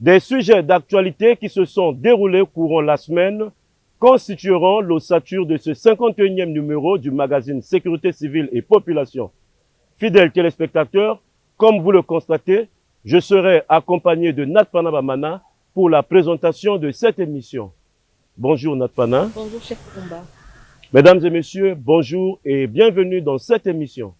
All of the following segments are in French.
Des sujets d'actualité qui se sont déroulés courant la semaine constitueront l'ossature de ce 51e numéro du magazine Sécurité civile et population. Fidèles téléspectateurs, comme vous le constatez, je serai accompagné de Natpana Bamana pour la présentation de cette émission. Bonjour Natpana. Bonjour chef Kumba. Mesdames et messieurs, bonjour et bienvenue dans cette émission.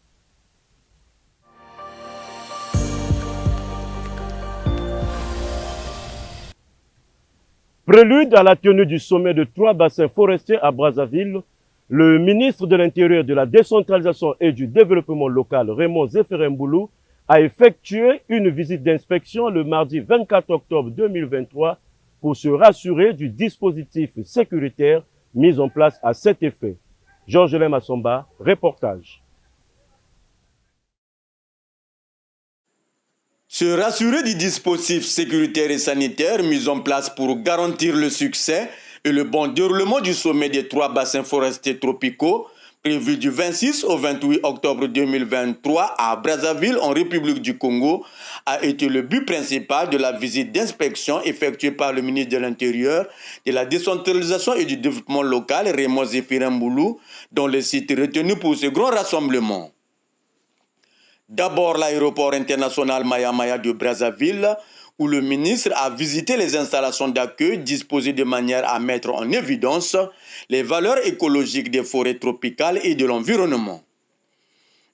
Prélude à la tenue du sommet de 3 bassins forestiers à Brazzaville, le ministre de l'Intérieur, de la Décentralisation et du Développement local, Raymond Zéphéremboulou, a effectué une visite d'inspection le mardi 24 octobre 2023 pour se rassurer du dispositif sécuritaire mis en place à cet effet. Georges Lemassomba, reportage. Se rassurer du dispositif sécuritaire et sanitaire mis en place pour garantir le succès et le bon déroulement du sommet des 3 bassins forestiers tropicaux, prévu du 26 au 28 octobre 2023 à Brazzaville, en République du Congo, a été le but principal de la visite d'inspection effectuée par le ministre de l'Intérieur, de la Décentralisation et du Développement local, Raymond Zéphéremboulou, dont le site retenu pour ce grand rassemblement. D'abord l'aéroport international Maya Maya de Brazzaville, où le ministre a visité les installations d'accueil disposées de manière à mettre en évidence les valeurs écologiques des forêts tropicales et de l'environnement.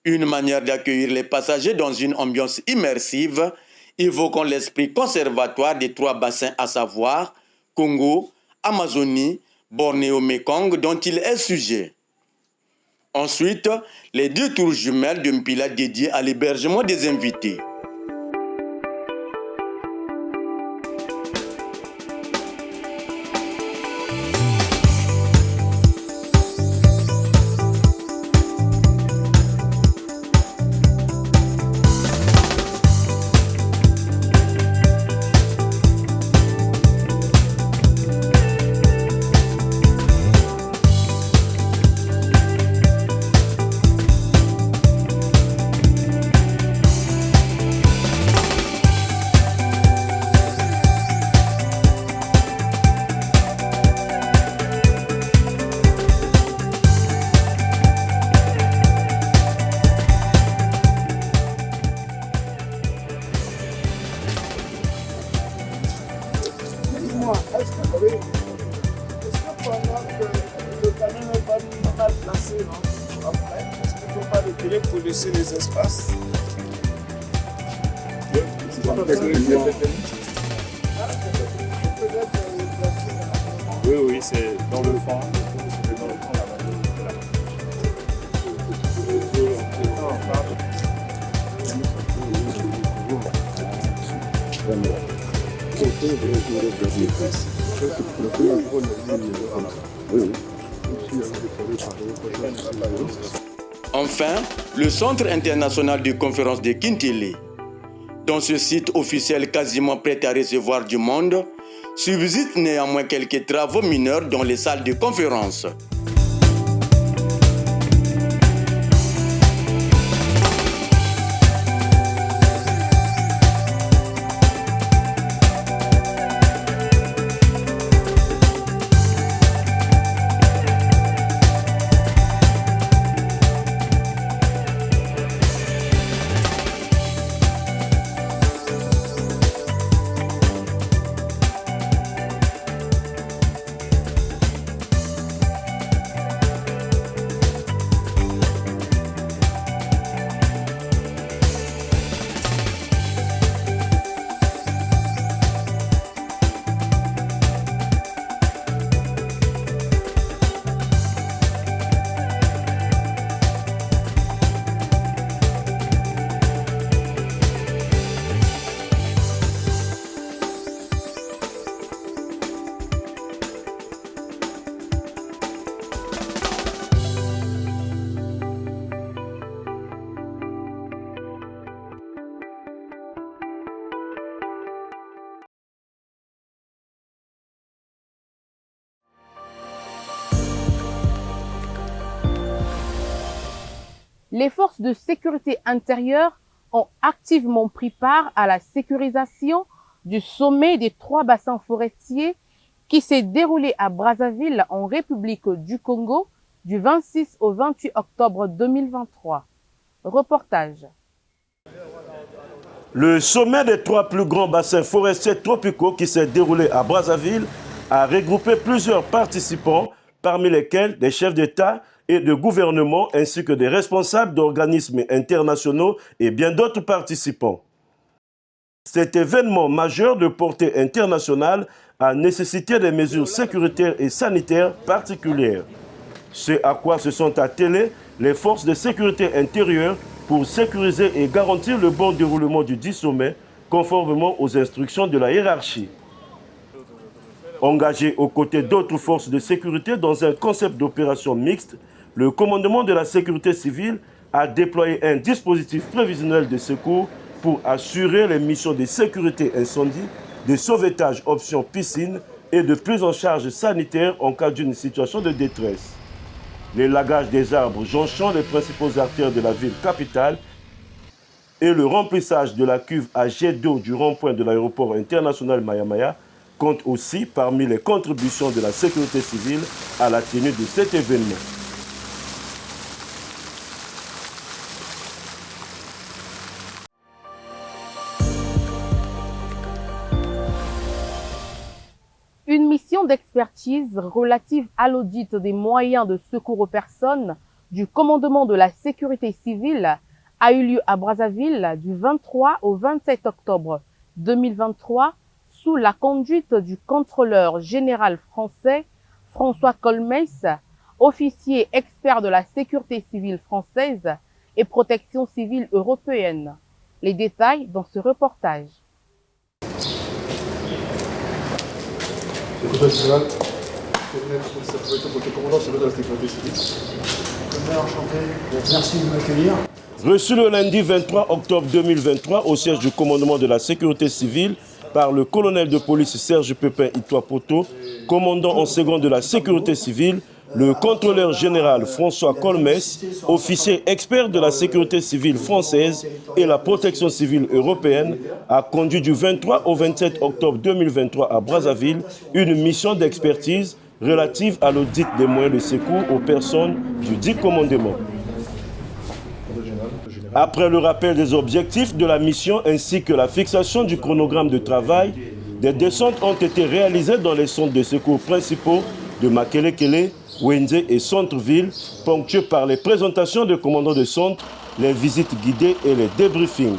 Une manière d'accueillir les passagers dans une ambiance immersive, évoquant l'esprit conservatoire des 3 bassins à savoir Congo, Amazonie, Bornéo-Mékong, dont il est sujet. Ensuite, les 2 tours jumelles de Mpila dédiées à l'hébergement des invités. Est-ce que pendant que le camion n'est pas mal placé, non? Après, est-ce qu'il ne faut pas reculer pour laisser les espaces? Oui, c'est dans le fond. Enfin, le Centre international de conférence de Kintélé. Dans ce site officiel quasiment prêt à recevoir du monde, subsistent néanmoins quelques travaux mineurs dans les salles de conférence. Les forces de sécurité intérieure ont activement pris part à la sécurisation du sommet des 3 bassins forestiers qui s'est déroulé à Brazzaville en République du Congo du 26 au 28 octobre 2023. Reportage. Le sommet des 3 plus grands bassins forestiers tropicaux qui s'est déroulé à Brazzaville a regroupé plusieurs participants, parmi lesquels des chefs d'État et de gouvernement ainsi que des responsables d'organismes internationaux et bien d'autres participants. Cet événement majeur de portée internationale a nécessité des mesures sécuritaires et sanitaires particulières. C'est à quoi se sont attelées les forces de sécurité intérieure pour sécuriser et garantir le bon déroulement du dit sommet conformément aux instructions de la hiérarchie. Engagé aux côtés d'autres forces de sécurité dans un concept d'opération mixte, le commandement de la sécurité civile a déployé un dispositif prévisionnel de secours pour assurer les missions de sécurité incendie, de sauvetage option piscine et de prise en charge sanitaire en cas d'une situation de détresse. L'élagage des arbres jonchant les principaux artères de la ville capitale et le remplissage de la cuve à jet d'eau du rond-point de l'aéroport international Maya-Maya comptent aussi parmi les contributions de la sécurité civile à la tenue de cet événement. Une mission d'expertise relative à l'audit des moyens de secours aux personnes du commandement de la sécurité civile a eu lieu à Brazzaville du 23 au 27 octobre 2023 sous la conduite du contrôleur général français François Colmès, officier expert de la sécurité civile française et protection civile européenne. Les détails dans ce reportage. Écoutez, général, commandant de la sécurité civile. Enchanté. Merci de m'accueillir. Reçu le lundi 23 octobre 2023 au siège du commandement de la sécurité civile par le colonel de police Serge Pépin Itoapoto, commandant en second de la sécurité civile, le contrôleur général François Colmès, officier expert de la sécurité civile française et la protection civile européenne, a conduit du 23 au 27 octobre 2023 à Brazzaville une mission d'expertise relative à l'audit des moyens de secours aux personnes du dit commandement. Après le rappel des objectifs de la mission ainsi que la fixation du chronogramme de travail, des descentes ont été réalisées dans les centres de secours principaux de Makelekele, Wenze et Centre-Ville, ponctués par les présentations de commandants de centre, les visites guidées et les débriefings.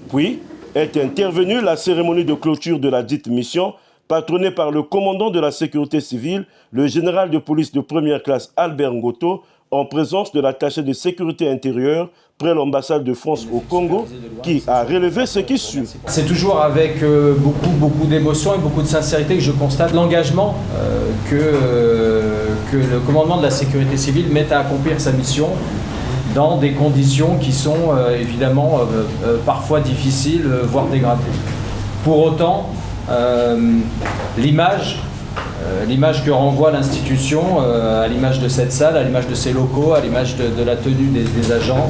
Puis est intervenue la cérémonie de clôture de la dite mission, patronnée par le commandant de la sécurité civile, le général de police de première classe Albert Ngoto, en présence de l'attaché de sécurité intérieure près l'ambassade de France au Congo, qui a relevé ce qui suit. C'est toujours avec beaucoup d'émotion et beaucoup de sincérité que je constate l'engagement que le commandement de la sécurité civile met à accomplir sa mission dans des conditions qui sont évidemment parfois difficiles, voire dégradées. Pour autant, l'image que renvoie l'institution, à l'image de cette salle, à l'image de ses locaux, à l'image de la tenue des agents,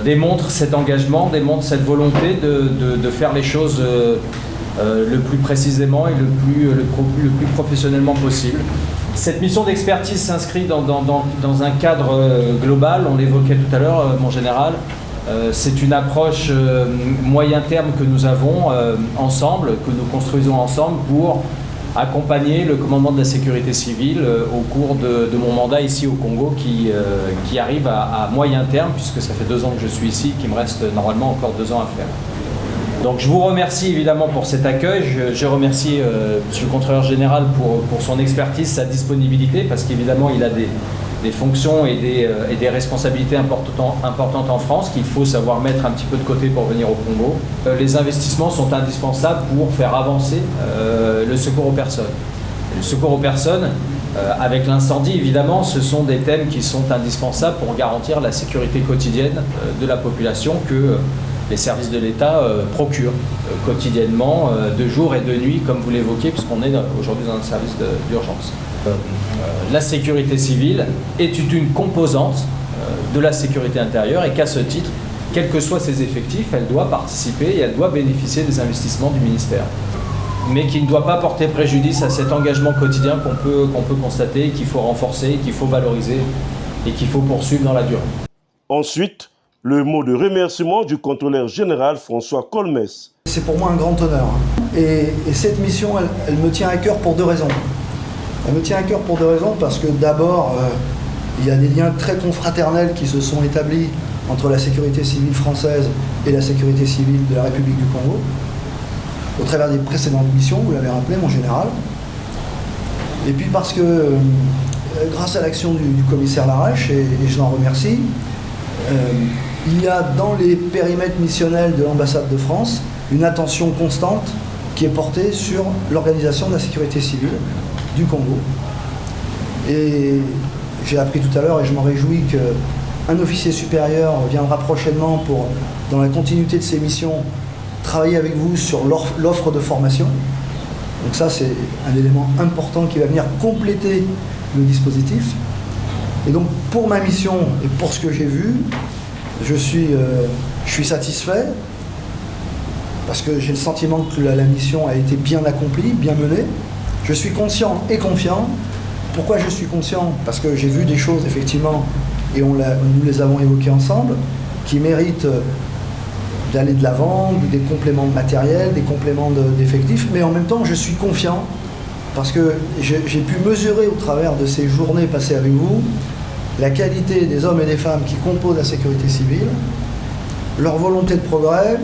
démontre cet engagement, démontre cette volonté de faire les choses le plus précisément et le plus professionnellement possible. Cette mission d'expertise s'inscrit dans un cadre global, on l'évoquait tout à l'heure, mon général. C'est une approche moyen terme que nous avons ensemble, que nous construisons ensemble pour accompagner le commandement de la sécurité civile au cours de mon mandat ici au Congo qui arrive à moyen terme, puisque ça fait 2 ans que je suis ici, qu'il me reste normalement encore 2 ans à faire. Donc je vous remercie évidemment pour cet accueil, je remercie Monsieur le Contrôleur Général pour son expertise, sa disponibilité, parce qu'évidemment il a des fonctions et des responsabilités importantes en France qu'il faut savoir mettre un petit peu de côté pour venir au Congo. Les investissements sont indispensables pour faire avancer le secours aux personnes. Le secours aux personnes, avec l'incendie évidemment, ce sont des thèmes qui sont indispensables pour garantir la sécurité quotidienne de la population que les services de l'État procurent quotidiennement, de jour et de nuit, comme vous l'évoquiez, puisqu'on est aujourd'hui dans un service d'urgence. La sécurité civile est une composante de la sécurité intérieure et qu'à ce titre, quels que soient ses effectifs, elle doit participer et elle doit bénéficier des investissements du ministère. Mais qui ne doit pas porter préjudice à cet engagement quotidien qu'on peut constater, qu'il faut renforcer, qu'il faut valoriser et qu'il faut poursuivre dans la durée. Ensuite, le mot de remerciement du contrôleur général François Colmès. C'est pour moi un grand honneur. Et cette mission, elle me tient à cœur pour 2 raisons. Elle me tient à cœur pour 2 raisons, parce que d'abord, il y a des liens très confraternels qui se sont établis entre la sécurité civile française et la sécurité civile de la République du Congo, au travers des précédentes missions, vous l'avez rappelé, mon général. Et puis parce que, grâce à l'action du commissaire Larèche, et je l'en remercie, il y a dans les périmètres missionnels de l'ambassade de France une attention constante qui est portée sur l'organisation de la sécurité civile du Congo. Et j'ai appris tout à l'heure, et je m'en réjouis, qu'un officier supérieur viendra prochainement pour, dans la continuité de ses missions, travailler avec vous sur l'offre de formation. Donc ça, c'est un élément important qui va venir compléter le dispositif. Et donc, pour ma mission et pour ce que j'ai vu, je suis satisfait, parce que j'ai le sentiment que la mission a été bien accomplie, bien menée. Je suis conscient et confiant. Pourquoi je suis conscient? Parce que j'ai vu des choses, effectivement, et nous les avons évoquées ensemble, qui méritent d'aller de l'avant, des compléments de matériel, des compléments d'effectifs, mais en même temps, je suis confiant, parce que j'ai pu mesurer au travers de ces journées passées avec vous la qualité des hommes et des femmes qui composent la sécurité civile, leur volonté de progrès,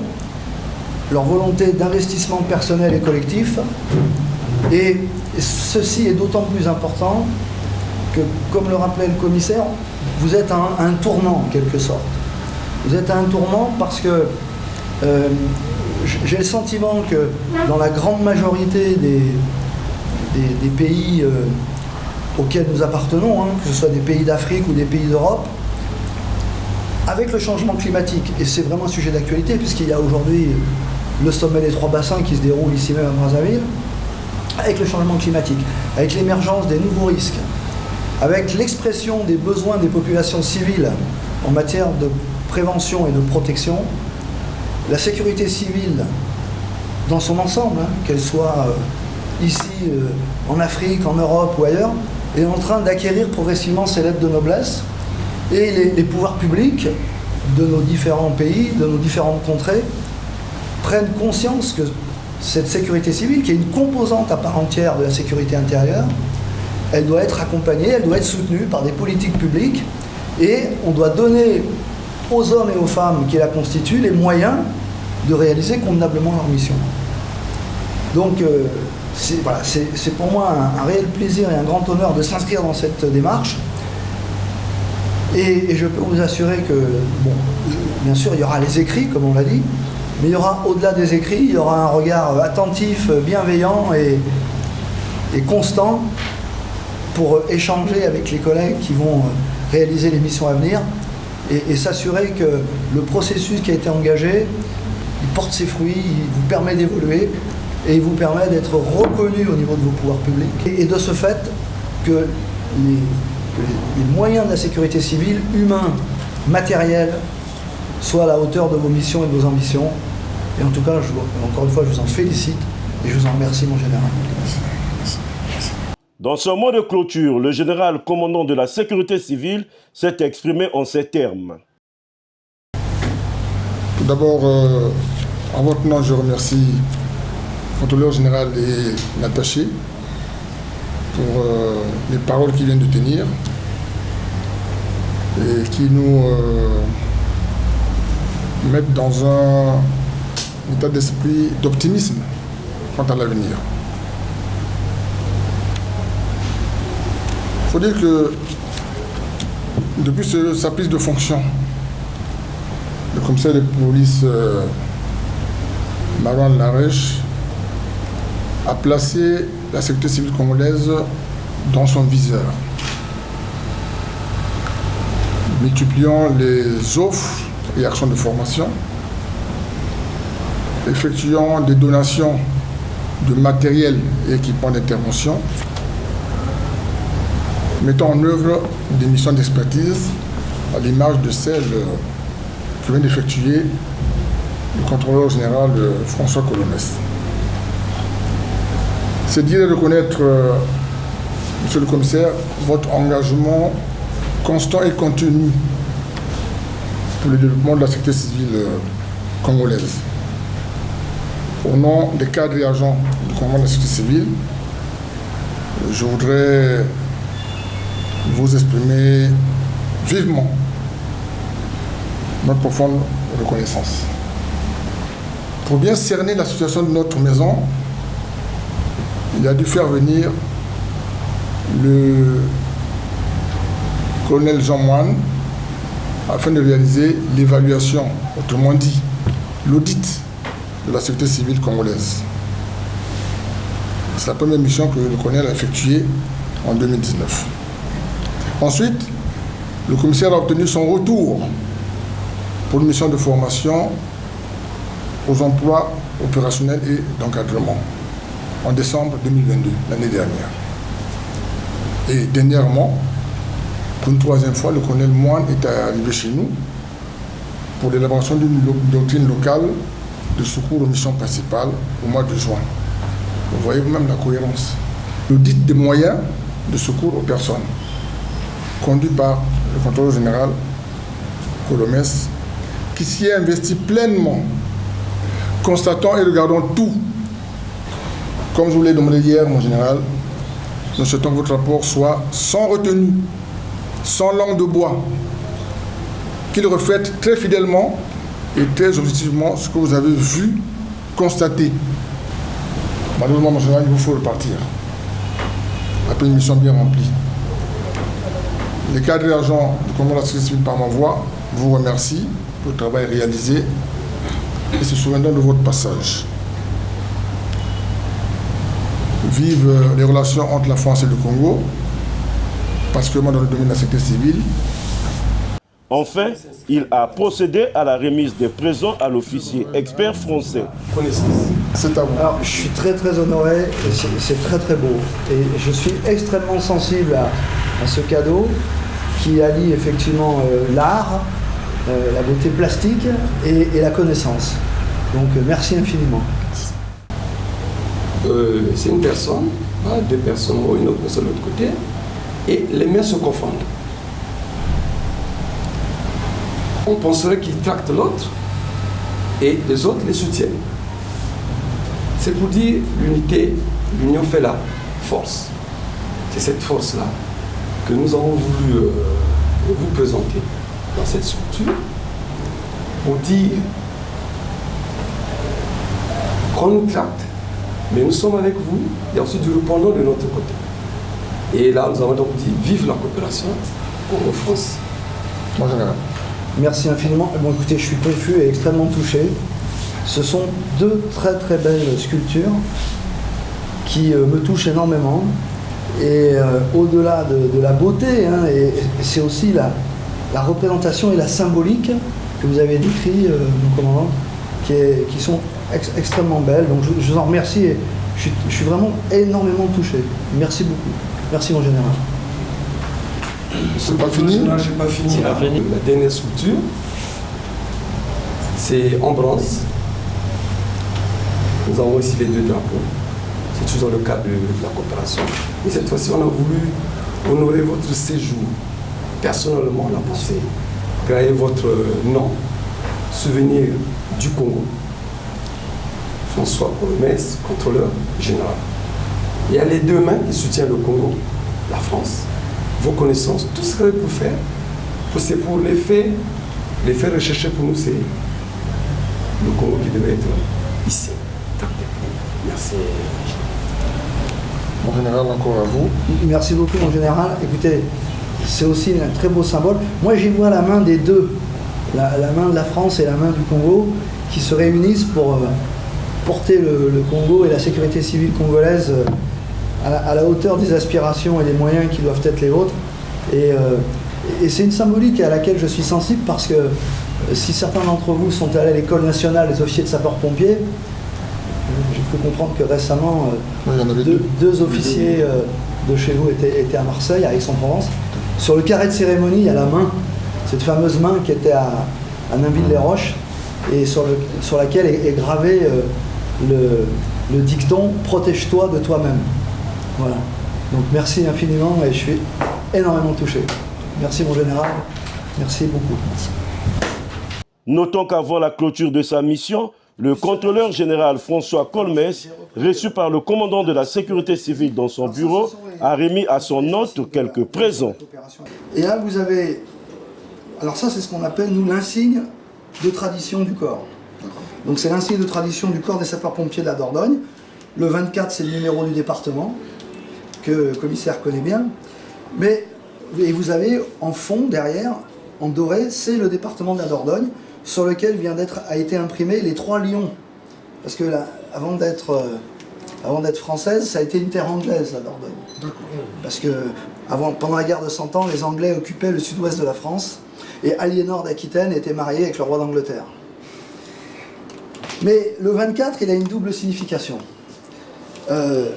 leur volonté d'investissement personnel et collectif. Et ceci est d'autant plus important que, comme le rappelait le commissaire, vous êtes à un tournant en quelque sorte. Vous êtes à un tournant parce que j'ai le sentiment que dans la grande majorité des pays auxquels nous appartenons, que ce soit des pays d'Afrique ou des pays d'Europe, avec le changement climatique, et c'est vraiment un sujet d'actualité puisqu'il y a aujourd'hui le sommet des 3 bassins qui se déroule ici même à Brazzaville, avec le changement climatique, avec l'émergence des nouveaux risques, avec l'expression des besoins des populations civiles en matière de prévention et de protection, la sécurité civile dans son ensemble, qu'elle soit ici, en Afrique, en Europe ou ailleurs, est en train d'acquérir progressivement ses lettres de noblesse, et les pouvoirs publics de nos différents pays, de nos différentes contrées, prennent conscience que cette sécurité civile, qui est une composante à part entière de la sécurité intérieure, elle doit être accompagnée, elle doit être soutenue par des politiques publiques, et on doit donner aux hommes et aux femmes qui la constituent les moyens de réaliser convenablement leur mission. Donc c'est pour moi un réel plaisir et un grand honneur de s'inscrire dans cette démarche. Et je peux vous assurer que, bon, bien sûr, il y aura les écrits, comme on l'a dit, mais il y aura, au-delà des écrits, il y aura un regard attentif, bienveillant et constant pour échanger avec les collègues qui vont réaliser les missions à venir et s'assurer que le processus qui a été engagé, il porte ses fruits, il vous permet d'évoluer et il vous permet d'être reconnu au niveau de vos pouvoirs publics. Et de ce fait, que les moyens de la sécurité civile, humains, matériels, soient à la hauteur de vos missions et de vos ambitions. Et en tout cas, encore une fois, je vous en félicite et je vous en remercie, mon général. Dans son mot de clôture, le général commandant de la sécurité civile s'est exprimé en ces termes. Tout d'abord, en votre nom, je remercie le contrôleur général et l'attaché pour les paroles qu'il vient de tenir et qui nous mettent dans un état d'esprit d'optimisme quant à l'avenir. Il faut dire que depuis sa prise de fonction, le commissaire de police Marouane Larèche a placé la sécurité civile congolaise dans son viseur, multipliant les offres et actions de formation, effectuant des donations de matériel et équipements d'intervention, mettant en œuvre des missions d'expertise à l'image de celles que vient d'effectuer le contrôleur général François Colomès. C'est dire et reconnaître, monsieur le commissaire, votre engagement constant et continu pour le développement de la sécurité civile congolaise. Au nom des cadres et agents du commandement de la sécurité civile, je voudrais vous exprimer vivement notre profonde reconnaissance. Pour bien cerner la situation de notre maison, il a dû faire venir le colonel Jean Moine afin de réaliser l'évaluation, autrement dit, l'audit de la sécurité civile congolaise. C'est la première mission que le colonel a effectuée en 2019. Ensuite, le commissaire a obtenu son retour pour une mission de formation aux emplois opérationnels et d'encadrement en décembre 2022, l'année dernière. Et dernièrement, pour une troisième fois, le colonel Moine est arrivé chez nous pour l'élaboration d'une doctrine locale de secours aux missions principales au mois de juin. Vous voyez vous-même la cohérence. L'audit des moyens de secours aux personnes, conduit par le contrôleur général Colomès, qui s'y est investi pleinement, constatant et regardant tout. Comme je vous l'ai demandé hier, mon général, nous souhaitons que votre rapport soit sans retenue, sans langue de bois, qu'il reflète très fidèlement et très objectivement ce que vous avez vu, constaté. Malheureusement, mon général, il vous faut repartir après une mission bien remplie. Les cadres et agents du commandement de la sécurité civile par ma voix vous remercient pour le travail réalisé et se souviendront de votre passage. Vive les relations entre la France et le Congo, particulièrement dans le domaine de la sécurité civile. Enfin, il a procédé à la remise des présents à l'officier expert français. C'est à vous. Alors, je suis très très honoré, c'est très très beau. Et je suis extrêmement sensible à ce cadeau qui allie effectivement l'art, la beauté plastique et la connaissance. Donc merci infiniment. C'est une personne, deux personnes ou une autre personne de l'autre côté, et les mains se confondent. On penserait qu'ils tractent l'autre et les autres les soutiennent. C'est pour dire l'unité, l'union fait la force. C'est cette force-là que nous avons voulu vous présenter dans cette structure pour dire qu'on nous tracte, mais nous sommes avec vous, il y a aussi du répondant de notre côté. Et là, nous avons donc dit vive la coopération en France. Mon général. Merci infiniment. Bon, écoutez, je suis confus et extrêmement touché. Ce sont deux très très belles sculptures qui me touchent énormément. Et au-delà de la beauté, hein, et c'est aussi la représentation et la symbolique que vous avez décrit, mon commandant, qui sont extrêmement belles. Donc je vous en remercie et je suis vraiment énormément touché. Merci beaucoup. Merci mon général. C'est pas fini? Non, je n'ai pas fini. La dernière sculpture, c'est en bronze. Nous avons ici les deux drapeaux. C'est toujours le cadre de la coopération. Et cette fois-ci, on a voulu honorer votre séjour. Personnellement, on a pensé créer votre nom, souvenir du Congo. François Colomès, contrôleur général. Il y a les deux mains qui soutiennent le Congo, la France. Vos connaissances, tout ce que vous pouvez faire, c'est pour les faire rechercher pour nous, c'est le Congo qui devait être ici. Merci. Mon général, encore à vous. Merci beaucoup mon général. Écoutez, c'est aussi un très beau symbole. Moi j'y vois la main des deux, la main de la France et la main du Congo, qui se réunissent pour porter le Congo et la sécurité civile congolaise à la hauteur des aspirations et des moyens qui doivent être les vôtres. Et c'est une symbolique à laquelle je suis sensible parce que si certains d'entre vous sont allés à l'école nationale des officiers de sapeurs-pompiers, j'ai cru comprendre que récemment deux officiers de chez vous étaient à Marseille, à Aix-en-Provence. Sur le carré de cérémonie, il y a la main, cette fameuse main qui était à Nainville-les-Roches et sur laquelle est gravé le dicton « Protège-toi de toi-même ». Voilà. Donc merci infiniment et je suis énormément touché. Merci mon général, merci beaucoup. Notons qu'avant la clôture de sa mission, le contrôleur général François Colomès, reçu par le commandant de la sécurité civile dans son bureau, a remis à son hôte quelques présents. Et là vous avez, alors ça c'est ce qu'on appelle nous l'insigne de tradition du corps. Donc c'est l'insigne de tradition du corps des sapeurs-pompiers de la Dordogne. Le 24 c'est le numéro du département que le commissaire connaît bien. Et vous avez en fond, derrière, en doré, c'est le département de la Dordogne, sur lequel a été imprimé les 3 lions. Parce que là, avant d'être française, ça a été une terre anglaise, la Dordogne. Parce que pendant la guerre de 100 ans, les Anglais occupaient le sud-ouest de la France, et Aliénor d'Aquitaine était mariée avec le roi d'Angleterre. Mais le 24, il a une double signification.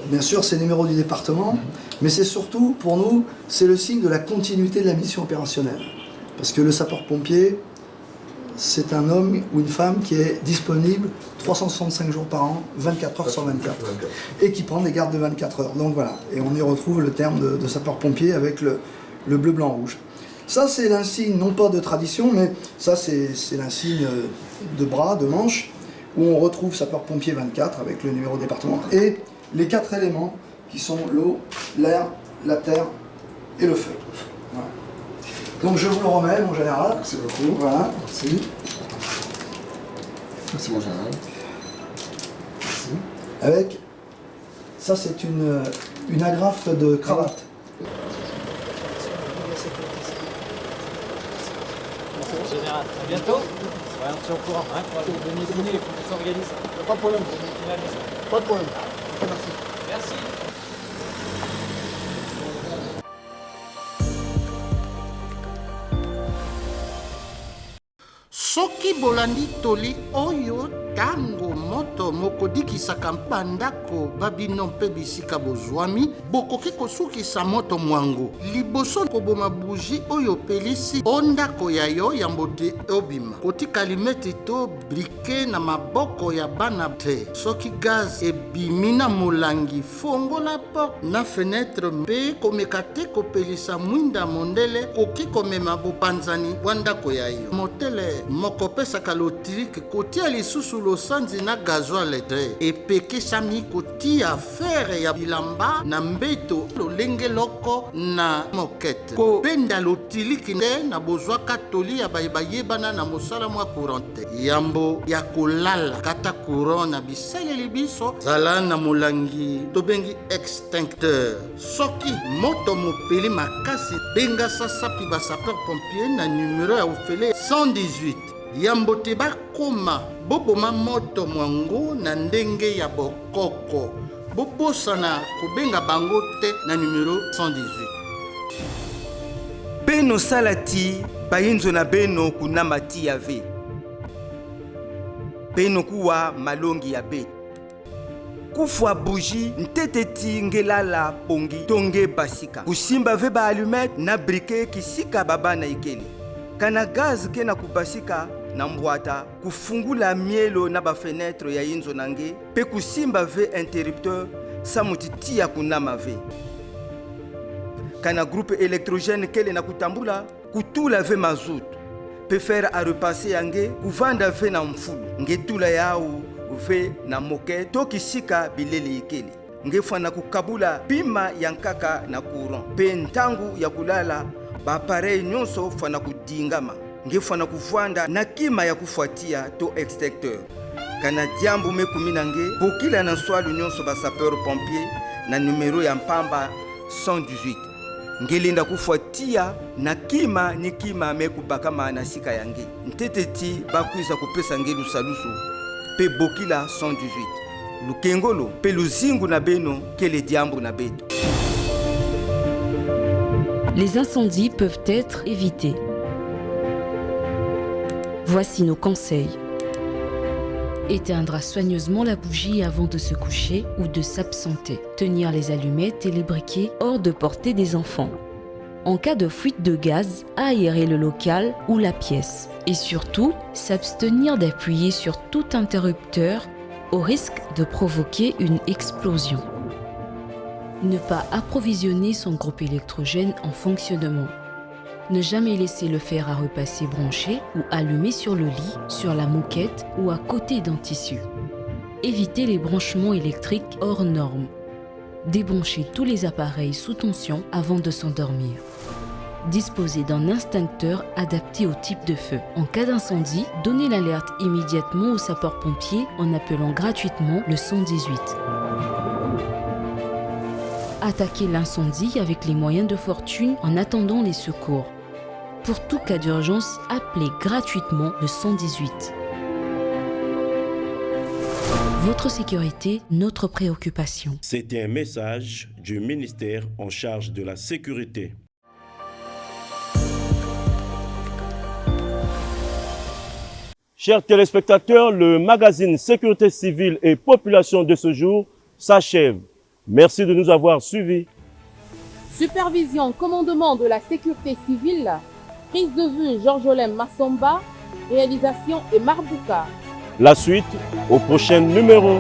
Bien sûr, c'est le numéro du département, mais c'est surtout, pour nous, c'est le signe de la continuité de la mission opérationnelle. Parce que le sapeur-pompier, c'est un homme ou une femme qui est disponible 365 jours par an, 24 heures sur 24, et qui prend des gardes de 24 heures. Donc voilà, et on y retrouve le terme de sapeur-pompier avec le bleu, blanc, rouge. Ça, c'est l'insigne, non pas de tradition, mais ça, c'est l'insigne de bras, de manche, où on retrouve sapeur-pompier 24 avec le numéro département, et les 4 éléments qui sont l'eau, l'air, la terre et le feu. Voilà. Donc je vous le remets, mon général. Merci beaucoup. Voilà. Merci. Merci, mon général. Merci. Avec, ça c'est une agrafe de cravate. Général, à bientôt. Ouais, on se tient au courant. Hein, pour venir, il faut qu'on s'organise. Pas de problème. Pas de problème. Merci. Merci. soki bolandi toli oyo tango moto mokodikisaka mpa ndako babino mpe bisika bozwami bokoki kosukisa moto mwangu liboso koboma buji oyo pelisi o ndako ya yo ya mbote obima kotika limeti to brike na maboko ya bana te soki gaz ebimi na molangi fongola porte na fenêtre mpe komeka te kopelisa mwinda mondele koki komema bopanzani bwa ndako ya yo motele moko pesaka lotrike kotia lisusu losanzi na gasoil te epekisami kotia fere ya bilamba na mbeto lolenge loko na mokete kobenda lotiliki nde na bozwaka toli ya bayebana na mosala mwa courant te yambo ya kolala kata courant na bisaleli biso zala na molangi tobengi extincteur soki moto mopeli makasi benga sasa pi ba sapeur pompier na numero ya ofele 118 yambo te bakoma boboma moto mwango na ndenge ya bokoko bobosana kobenga bango te na numero 118 beno salati bayinzo na beno kunama ti ya ve beno kuwa malongi ya beti kufwa buji ntete ti ngelala pongi tonge basika kusimba ve ba allumette na brike kisika baba na ikeli kana gaz ke na kubasika na mbwata kufungula mielo na bafenetre ya inzo nange pe kusimba ve interrupteur sa mutiti ya kunama ve kana groupe électrogène kele na kutambula kutula ve mazout pe faire à repasser yange kuvanda ve na mfulu ngetula yao ve na moke tokisika bileli ikeli ngefana kukabula pima yankaka na courant pe ntangu ya kulala ba appareil nyonso fana kudingama ngefana kuvwanda na kima ya kufuatia to extincteur kana diambu mekuminange bokila na swalu nyonso ba sapeur pompier na numero ya mpamba 118 ngelinda kufuatia na kima ni kima mekubakama na sika yange nteteti bakuiza kupesa ngelu salusu pe bokila 118 lukengolo pe luzingu na beno kele diambu na beto. Les incendies peuvent être évités. Voici nos conseils. Éteindre soigneusement la bougie avant de se coucher ou de s'absenter. Tenir les allumettes et les briquets hors de portée des enfants. En cas de fuite de gaz, aérer le local ou la pièce. Et surtout, s'abstenir d'appuyer sur tout interrupteur au risque de provoquer une explosion. Ne pas approvisionner son groupe électrogène en fonctionnement. Ne jamais laisser le fer à repasser branché ou allumé sur le lit, sur la moquette ou à côté d'un tissu. Éviter les branchements électriques hors normes. Débrancher tous les appareils sous tension avant de s'endormir. Disposer d'un extincteur adapté au type de feu. En cas d'incendie, donnez l'alerte immédiatement aux sapeurs-pompiers en appelant gratuitement le 118. Attaquer l'incendie avec les moyens de fortune en attendant les secours. Pour tout cas d'urgence, appelez gratuitement le 118. Votre sécurité, notre préoccupation. C'était un message du ministère en charge de la sécurité. Chers téléspectateurs, le magazine Sécurité civile et population de ce jour s'achève. Merci de nous avoir suivis. Supervision, commandement de la sécurité civile, prise de vue Georges Olem Massomba, réalisation et Marbouka. La suite au prochain numéro.